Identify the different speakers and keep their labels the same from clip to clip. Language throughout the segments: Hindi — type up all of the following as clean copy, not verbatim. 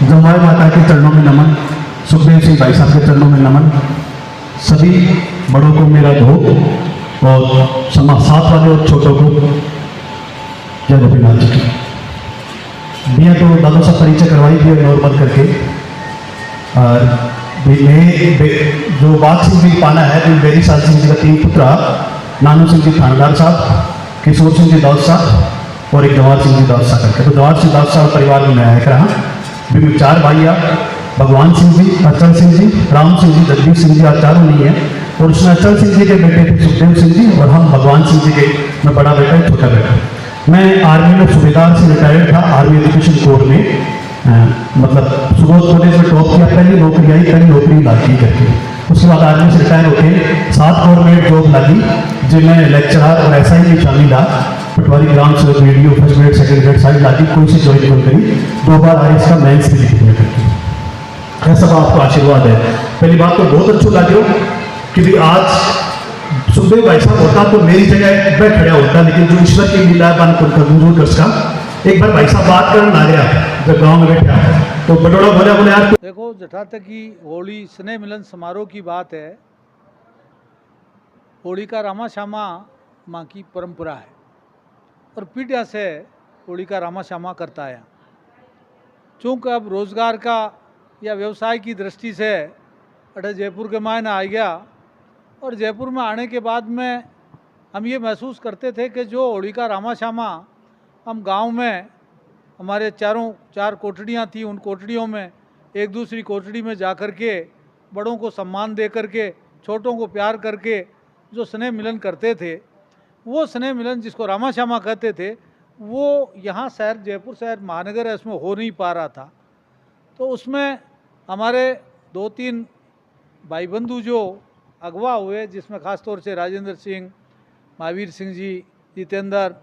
Speaker 1: जमाई माता के चरणों में नमन, सुखदेव सिंह भाई साहब के चरणों में नमन, सभी बड़ों को मेरा धोख और साथ वाले और छोटों को जय गोपीनाथ जी की। भैया तो दादों से परिचय करवाई थी नॉर्मल करके। और जो बाग सिंह जी पाना है तो बेरी साल सिंह जी का 3 पुत्र, नानू सिंह जी थानेदार साहब, किशोर सिंह जी दौद साहब और एक जवाहर सिंह जी दौद साहब करके। तो जवाहर सिंह दौद साहब परिवार में मैं आया कर रहा भी 4 भाई भगवान सिंह जी, अचल सिंह जी, राम सिंह जी, जगदीप सिंह जी आज चारों नहीं है। और उसमें अचल सिंह जी के बेटे थे सुखदेव सिंह जी और हम भगवान सिंह जी के, मैं बड़ा बेटा छोटा बेटा। मैं आर्मी में सूबेदार से रिटायर्ड था, आर्मी एजुकेशन कोर में, मतलब सुबह कॉलेज में टॉप किया, पहली नौकरी आई, पहली नौकरी लगी करके। उसके बाद आर्मी से रिटायर होकर 7 गवर्नमेंट जॉब लगी जिनमें लेक्चरर और ऐसा ही शामिल था। पटवारी ग्राम से video first grade second grade सारी लागी, कोई से ज्वाइन नहीं करी। 2 बार आई इसका मेंस भी लिख दिया करके। ऐसा आपको आशीर्वाद है। पहली बात तो बहुत अच्छा लगे कि भी आज सुखदेव भाई साहब होता तो मेरी जगह मैं खड़ा होता, लेकिन जो ईश्वर की लीला बन कर उसका एक बार भाई साहब बात करने आ गया जब गाँव में बैठा तो बटोड़ा बोले यार
Speaker 2: देखो, जहाँ तक कि होली स्नेह मिलन समारोह की बात है, होली का रामा श्यामा माँ की परंपरा है और पीढ़ियों से होली का रामा श्यामा करता है। चूँकि अब रोज़गार का या व्यवसाय की दृष्टि से अटल जयपुर के मायने आ गया और जयपुर में आने के बाद में हम ये महसूस करते थे कि जो होली का रामा श्यामा हम गांव में, हमारे 4 कोठड़ियाँ थी, उन कोठड़ियों में एक दूसरी कोठड़ी में जा कर के बड़ों को सम्मान दे करके, छोटों को प्यार करके जो स्नेह मिलन करते थे, वो स्नेह मिलन जिसको रामा श्यामा कहते थे, वो यहाँ शहर जयपुर शहर महानगर है उसमें हो नहीं पा रहा था। तो उसमें हमारे 2-3 भाई बंधु जो अगवा हुए, जिसमें ख़ास तौर से राजेंद्र सिंह, महावीर सिंह जी, जितेंद्र,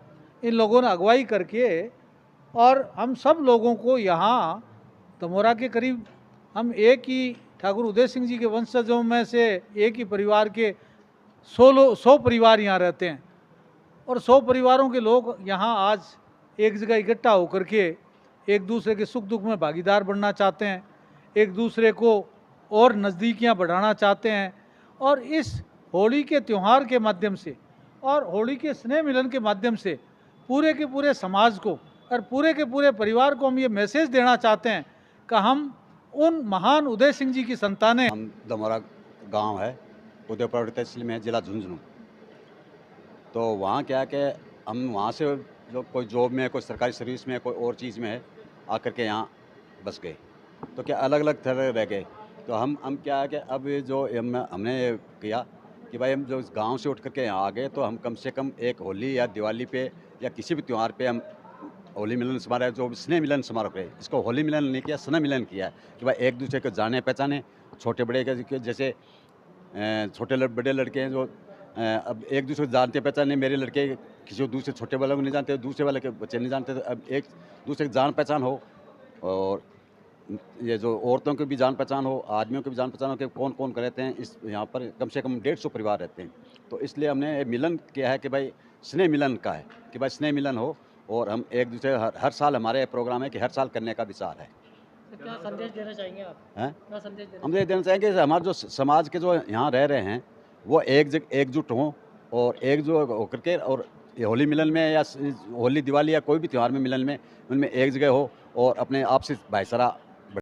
Speaker 2: इन लोगों ने अगवाई करके और हम सब लोगों को यहाँ दमोरा के करीब, हम एक ही ठाकुर उदय सिंह जी के वंशजों में से एक ही परिवार के 100 परिवार यहाँ रहते हैं और 100 परिवारों के लोग यहाँ आज एक जगह इकट्ठा होकर के एक दूसरे के सुख दुख में भागीदार बनना चाहते हैं, एक दूसरे को और नज़दीकियाँ बढ़ाना चाहते हैं। और इस होली के त्यौहार के माध्यम से और होली के स्नेह मिलन के माध्यम से पूरे के पूरे समाज को और पूरे के पूरे परिवार को हम ये मैसेज देना चाहते हैं कि हम उन महान उदय सिंह जी की संतानें।
Speaker 3: हम दमोरा गांव है, उदयपुर तहसील में, जिला झुंझुनू। तो वहाँ क्या है कि हम वहाँ से जो कोई जॉब में, कोई सरकारी सर्विस में, कोई और चीज़ में है, आकर के यहाँ बस गए। तो क्या अलग अलग तरह रह गए। तो हम क्या है कि अब जो हमने किया कि भाई हम जो गांव से उठ करके यहाँ आ गए, तो हम कम से कम एक होली या दिवाली पे या किसी भी त्यौहार पे हम होली मिलन समारोह, जो स्नेह मिलन समारोह है, इसको होली मिलन नहीं किया, स्नेह मिलन किया है कि भाई एक दूसरे को जाने पहचाने। छोटे बड़े के जैसे छोटे बड़े लड़के हैं जो अब एक दूसरे को जानते पहचाने, मेरे लड़के किसी दूसरे छोटे वाले को नहीं जानते, दूसरे वाले के बच्चे नहीं जानते। तो अब एक दूसरे की जान पहचान हो और ये जो औरतों की भी जान पहचान हो, आदमियों की भी जान पहचान हो कि कौन कौन रहते हैं। इस यहाँ पर कम से कम 150 परिवार रहते हैं। तो इसलिए हमने मिलन किया है कि भाई स्नेह मिलन का है कि भाई स्नेह मिलन हो और हम एक दूसरे हर साल हमारे प्रोग्राम है कि हर साल करने का विचार है।
Speaker 4: तो क्या संदेश देना चाहेंगे आप?
Speaker 3: हैं?
Speaker 4: क्या संदेश
Speaker 3: हम ये देना चाहेंगे कि हमारे जो समाज के जो यहाँ रह रहे हैं वो एकजुट हों और एकजुट होकर के, और ये होली मिलन में या होली दिवाली या कोई भी त्यौहार में मिलन में, उनमें एक जगह हो और अपने आपसी भाईचारा